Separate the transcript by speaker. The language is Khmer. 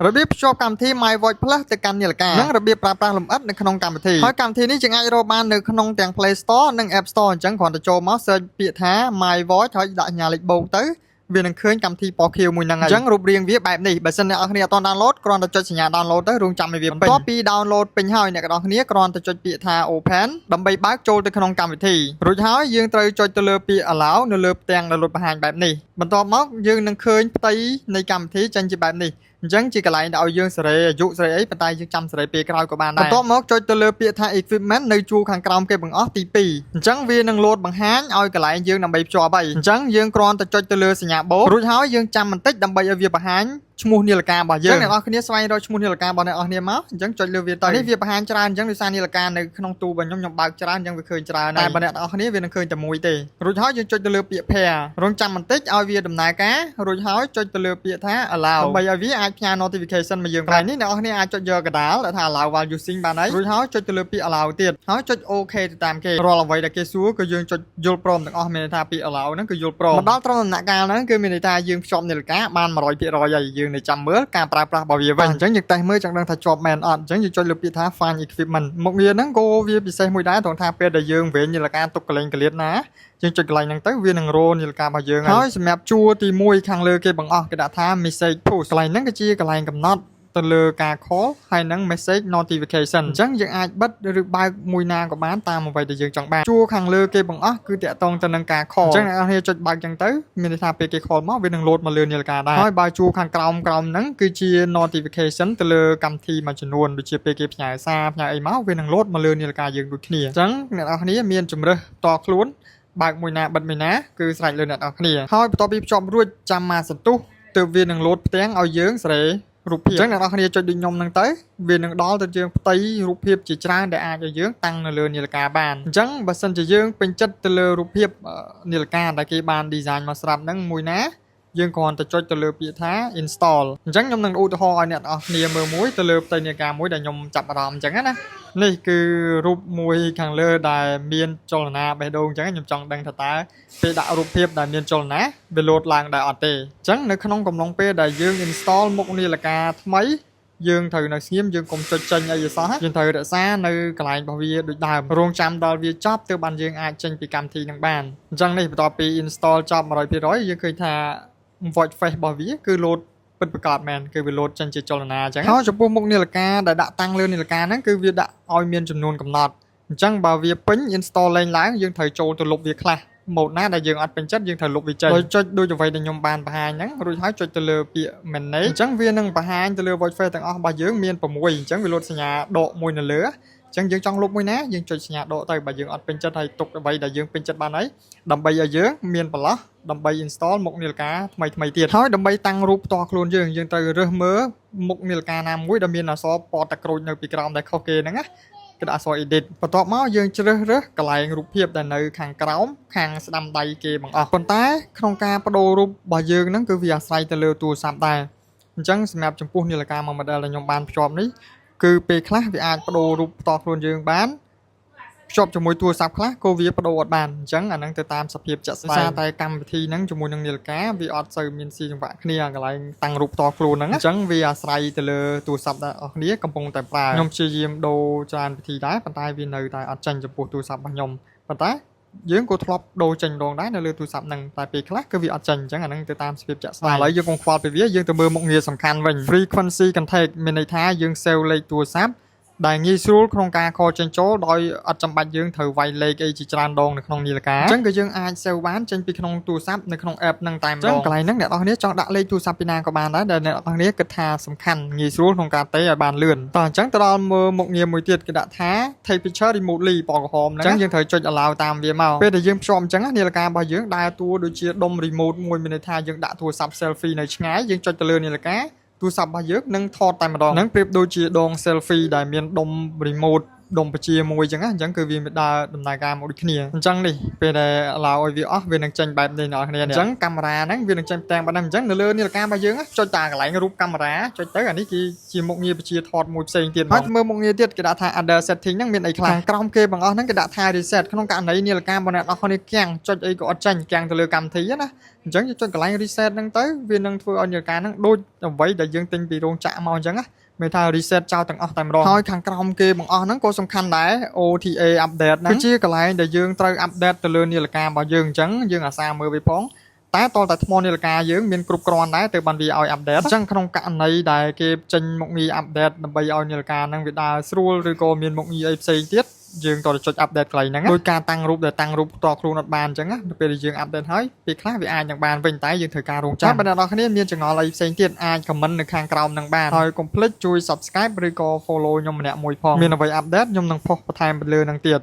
Speaker 1: ระเบียบชอบกรรมที่ My Voice Plus แต่การนี่ละกันนั่งระเบียบปราบปรามลมอัดในขนมกรรมที่เพราะกรรมที่นี้จึงอาจโรบานในขนมแต่ง Play Store និង App Store จังก่อนจะโจมเสิร์ชเปียท้า My Voice ให้ด่าญาเล็กโบงตื้อវានឹងឃើញកម្មវិធីពណ៌ខៀវមួយហ្នឹងហើយអញ្ចឹងរូបរាងវាបែបនេះបើសិនអ្នកនរគ្នាអត់ទាន់ download គ្រាន់តែចុចសញ្ញា download ទៅរងចាំឲ្យវាបន្ទាប់ពី download ពេញហើយអ្នកនរគ្នាគ្រាន់តែចុចពាក្យថា open ដើម្បីបើកចូលទៅក្នុងកម្មវិធីរួចហើយយើងត្រូវចុចទៅលើពាក្យ allow នៅលើផ្ទាំងដែលលុតបង្ហាញបែបនេះបន្ទាប់មកយើងនឹងឃើញផ្ទៃនៃកម្មវិធីចេញជាបែបនេះអញ្ចឹងជាកន្លែងដែលឲ្យយើងសេរីអាយុសេរីអីប៉ុន្តែយើងចាំសេរីពេលក្រោយក៏បានដែរបន្ទាប់មកចុចទៅលើពាក្យថា equipment នៅជួរខាងក្រោមគេបង្អស់ទី2អញ្ចឹងវានឹងលោតបង្ហាញឲ្យកន្លែងយើងដើម្បីភ្ជាប់ហើយអញ្ចឹងយើងគ្រាន់តែចុចទៅលើសញ្ញាបូករួចហើយយើងចាំបន្តិចដើម្បីឲ្យវាបង្ហាញឈ្មោះនាឡិការបស់យើងអ្នកនរគ្នាស្វែងរកឈ្មោះនាឡិការបស់អ្នកនរគ្នាមកអញ្ចឹងចុចលើវាទៅនេះវាបង្ហាញច្រើនអញ្ចឹងដោយសារនាឡិកានៅក្នុងទូរបស់ខ្ញុំបើកច្រើនអញ្ចឹងវាឃើញច្រើនតែបើអ្នកនរគ្នាវានឹងឃើញតែមួយទេរួចហើយយើងចុចទៅលើពាក្យ pair រងចាំបន្តិចឲ្យវាដំណើរការរួចហើយចុចទៅលើពាក្យថា allow ដើម្បីឲ្យវាអាចផ្ញើ notification មកយើងហើយនេះអ្នកនរគ្នាអាចចុចយកកដាលដែលថា allow while using បានហើយរួចហើយចុចទៅលើពាក្យ allow ទៀតហើយចុច OK ទៅតាមគេរាល់អ្វីដែលគេសួរគឺយើងចុចយល់ព្រមទាំងអស់មានន័យថាពាក្យ allow ហ្នឹងគឺយល់ព្រមមកដល់ត្រឹមដំណាក់កាលហ្នឹងគឺមានន័យថាយើងភ្ជាប់នាឡិកាបាន 100% ហើយយើងនៅចាំមើលការប្រើប្រាស់របស់វាវិញអញ្ចឹងយើងតេស្តមើលចង់ដឹងថាជាប់មែនអត់អញ្ចឹងយើងចុចលើពាក្យថា find equipment មុខងារហ្នឹងក៏វាពិសេសមួយដែរត្រង់ថាពេលដែលយើងវែងនាឡិកាទុកកលែងកលៀតណាយើងចុចកន្លែងហ្នឹងទៅវានឹងរោនាឡិការបស់យើងហើយសម្រាប់ជួរទី1ខាងលើគេបង្អស់គេដាក់ថា message push កន្លែងហ្នឹងគឺជាកន្លែងកំណត់ទៅលើការ call ហើយនឹង message notification អញ្ចឹងយើងអាចបិទឬបើកមួយណាក៏បានតាមអ្វីដែលយើងចង់បានជួរខាងលើគេបង្អស់គឺតាក់ទងទៅនឹងការ call អញ្ចឹងអ្នកនរគ្នាចុចបើកអញ្ចឹងទៅមានន័យថាពេលគេ call មកវានឹង load មកលើនាឡិកាដែរហើយបើជួរខាងក្រោមហ្នឹងគឺជា notification ទៅលើកម្មវិធីមួយចំនួនដូចជាពេលគេផ្ញើសារផ្ញើអីមកវានឹង load មកលើនាឡិកាយើងដូចគ្នាអញ្ចឹងអ្នកនរគ្នាមានជំរើសតខ្លួនបើកមួយណាបិទមួយណាគឺស្រេចលើអ្នកនរគ្នាហើយបន្ទាប់ពីភ្ជាប់រួចចាំមកសន្ទុះទើបវានឹង load ផ្ទាំងឲ្យយើងសេរីរូបភាពអញ្ចឹងអ្នកនរគ្នាចុចដូចខ្ញុំហ្នឹងទៅវានឹងដល់ទៅយើងផ្ទៃរូបភាពជាច្រើនដែលអាចឲ្យយើងតាំងនៅលើនាឡិកាបានអញ្ចឹងបើសិនជាយើងពេញចិត្តទៅលើរូបភាពនាឡិកាដែលគេបាន design មកស្រាប់ហ្នឹងមួយណាយើងគ្រាន់តែចុចទៅលើពាក្យថា install អញ្ចឹងខ្ញុំនឹងឧទាហរណ៍ឲ្យអ្នកនរគ្នាមើលមួយទៅលើផ្ទៃនាឡិកាមួយដែលខ្ញុំចាប់អារម្មណ៍អញ្ចឹងណានេះគឺរូបមួយខាងលើដែលមានចលនាបេះដូងអញ្ចឹងខ្ញុំចង់ដឹងថាតើពេលដាក់រូបភាពដែលមានចលនាវាលោតឡើងដែរអត់ទេអញ្ចឹងនៅក្នុងកំឡុងពេលដែលយើង install មុខនាឡិកាថ្មីយើងត្រូវនៅស្ងៀមយើងកុំចុចចេញអីសោះយើងត្រូវរក្សានៅកន្លែងរបស់វាដូចដើមរងចាំដល់វាចប់ទើបបានយើងអាចចេញពីកម្មវិធីនឹងបានអញ្ចឹងនេះបន្ទាប់ពី install ចប់ 100% យើងឃើញថា voice face របស់វាគឺលោតពិតប្រាកដមែនគឺវាលោតចេញជាចលនាអញ្ចឹងហើយចំពោះមុខនាឡិកាដែលដាក់តាំងលើនាឡិកាហ្នឹងគឺវាដាក់ឲ្យមានចំនួនកំណត់អញ្ចឹងបើវាពេញ install ឡើងយើងត្រូវចូលទៅលុបវាខ្លះម៉ូដណាដែលយើងអត់ពេញចិត្តយើងត្រូវលុបវាចេញដោយចុចដូចអ្វីដែលខ្ញុំបានបង្ហាញហ្នឹងរួចហើយចុចទៅលើពាក្យ manage អញ្ចឹងវានឹងបង្ហាញទៅលើ voice face ទាំងអស់របស់យើងមាន6អញ្ចឹងវាលោតសញ្ញាដកមួយនៅលើអញ្ចឹងយើងចង់លុបមួយណាយើងចុចសញ្ញាដកទៅបើយើងអត់ពេញចិត្តហើយទុកអ្វីដែលយើងពេញចិត្តបានហើយដើម្បីឲ្យយើងមានបន្លោះដើម្បី install មុខនាឡិកាថ្មីទៀតហើយដើម្បីតាំងរូបផ្ទាល់ខ្លួនយើងត្រូវរើសមើលមុខនាឡិកាណាមួយដែលមានអក្សរពណ៌តាក្រូចនៅពីក្រោមដែលខុសគេហ្នឹងណាគេដាក់អក្សរ edit បន្ទាប់មកយើងជ្រើសរើសកន្លែងរូបភាពដែលនៅខាងក្រោមខាងស្ដាំដៃគេបង្អស់ប៉ុន្តែក្នុងការបដូររូបរបស់យើងហ្នឹងគឺវាអាស្រ័យទៅលើទូរស័ព្ទដែរអញ្ចឹងសម្រាប់ចំពោះនាឡិកាមួយ model ដែលខ្ញុំបានភ្ជាប់នេះគឺពេលខ្លះវាអាចបដូររូបផ្ទាល់ខ្លួនយើងបានភ្ជាប់ជាមួយទូរស័ព្ទខ្លះក៏វាបដូរអត់បានអញ្ចឹងអាហ្នឹងទៅតាមសភាពជាក់ស្ដែងដោយសារតែកម្មវិធីហ្នឹងជាមួយនឹងនាឡិកាវាអត់សូវមានស៊ីចង្វាក់គ្នាកន្លែងតាំងរូបផ្ទាល់ខ្លួនហ្នឹងអញ្ចឹងវាអាស្រ័យទៅលើទូរស័ព្ទដែលអស់គ្នាកំពុងតែប្រើខ្ញុំព្យាយាមដូរច្រើនវិធីដែរប៉ុន្តែវានៅតែអត់ចាញ់ចំពោះទូរស័ព្ទរបស់ខ្ញុំប៉ុន្តែយើងក៏ធ្លាប់ដូរចេញម្ដងដែរនៅលើទូរស័ព្ទហ្នឹងតែពេលខ្លះគឺវាអត់ចាញ់អញ្ចឹងអាហ្នឹងទៅតាមសភាពជាក់ស្ដែងឥឡូវយើងកុំខ្វល់ពីវាយើងទៅមើលមុខងារសំខាន់វិញ frequency contact មានន័យថាយើង save លេខទូរស័ព្ទដែលងាយស្រួលក្នុងការខលចេញចូលដោយអត់ចាំបាច់យើងត្រូវវាយលេខអីជាច្រើនដងនៅក្នុងនាឡិកាអញ្ចឹងក៏យើងអាច save បានចេញពីក្នុងទូរស័ព្ទនៅក្នុង app ហ្នឹងតែម្ដងអញ្ចឹងកន្លែងហ្នឹងអ្នកនរគ្នាចង់ដាក់លេខទូរស័ព្ទពីណាក៏បានដែរដែលអ្នកនរគ្នាគិតថាសំខាន់ងាយស្រួលក្នុងការតេឲ្យបានលឿនតោះអញ្ចឹងទៅដល់មើលមុខងារមួយទៀតគេដាក់ថា take picture remotely ពណ៌ក្រហមហ្នឹងអញ្ចឹងយើងត្រូវចុច allow តាមវាមកពេលដែលយើងភ្ជាប់អញ្ចឹងនាឡិការបស់យើងដើរតួដូចជាដុំ remote មួយមានន័យថាយើងដាក់ទូរស័ព្ទ selfie នៅឆ្ងាយយើងចុចទៅលើនាឡិកាទូរស័ព្ទរបស់យើងនឹងថតតែម្ដងហ្នឹងប្រៀបដូចជាដង selfie ដែលមានដុំ remote ដុំបជាមួយអញ្ចឹងណាអញ្ចឹងគឺវាមានដើរដំណើរការមកដូចគ្នាអញ្ចឹងនេះពេលដែលឡើយវាអស់វានឹងចេញបែបនេះអ្នកនរគ្នាអញ្ចឹងកាមេរ៉ាហ្នឹងវានឹងចេញផ្ទាំងបែបហ្នឹងអញ្ចឹងនៅលើនាឡិការបស់យើងចុចតាកន្លែងរូបកាមេរ៉ាចុចទៅអានេះគឺជាមុខងារបជាថតមួយផ្សេងទៀតហើយមើលមុខងារទៀតគេដាក់ថា other setting ហ្នឹងមានអីខ្លះក្រោមគេបងអស់ហ្នឹងគេដាក់ថា reset ក្នុងករណីនាឡិការបស់អ្នកនរគ្នាគាំងចុចអីក៏អត់ចេញគាំងទៅលើកម្មវិធីណាអញ្ចឹងចុចកន្លែង reset ហ្នឹងទៅវានឹងធ្វើឲ្យនាឡិកាហ្នឹងដូចអ្វីដែលយើងទិញពីរោងចក្រមកអញ្ចឹងណាមានថា reset ចោលទាំងអស់តែម្ដងហើយខាងក្រោមគេបងអស់ហ្នឹងក៏សំខាន់ដែរ OTA update ហ្នឹងគឺជាកន្លែងដែលយើងត្រូវ update ទៅលើនាឡិការបស់យើងអញ្ចឹងយើងអាសាមើលវាផងតែតតែថ្មនាឡិកាយើងមានគ្រប់គ្រាន់ដែរទៅបានវាឲ្យ update អញ្ចឹងក្នុងករណីដែលគេចេញមុខងារ update ដើម្បីឲ្យនាឡិកាហ្នឹងវាដើរស្រួលឬក៏មានមុខងារអីផ្សេងទៀតយើងតចុច update កន្លែងហ្នឹងដោយការតាំងរូបដែលតាំងរូបផ្ទាល់ខ្លួនអត់បានអញ្ចឹងណាពេលដែលយើង update ហើយពេលខ្លះវាអាចនឹងបានវិញតែយើងត្រូវការរងចាំបើអ្នកនរគ្នាមានចង្អល់អីផ្សេងទៀតអាច comment នៅខាងក្រោមហ្នឹងបានហើយកុំភ្លេចជួយ subscribe ឬក៏ follow ខ្ញុំម្នាក់មួយផងមានអ្វី update ខ្ញុំនឹងផុសបន្ថែមលើហ្នឹងទៀត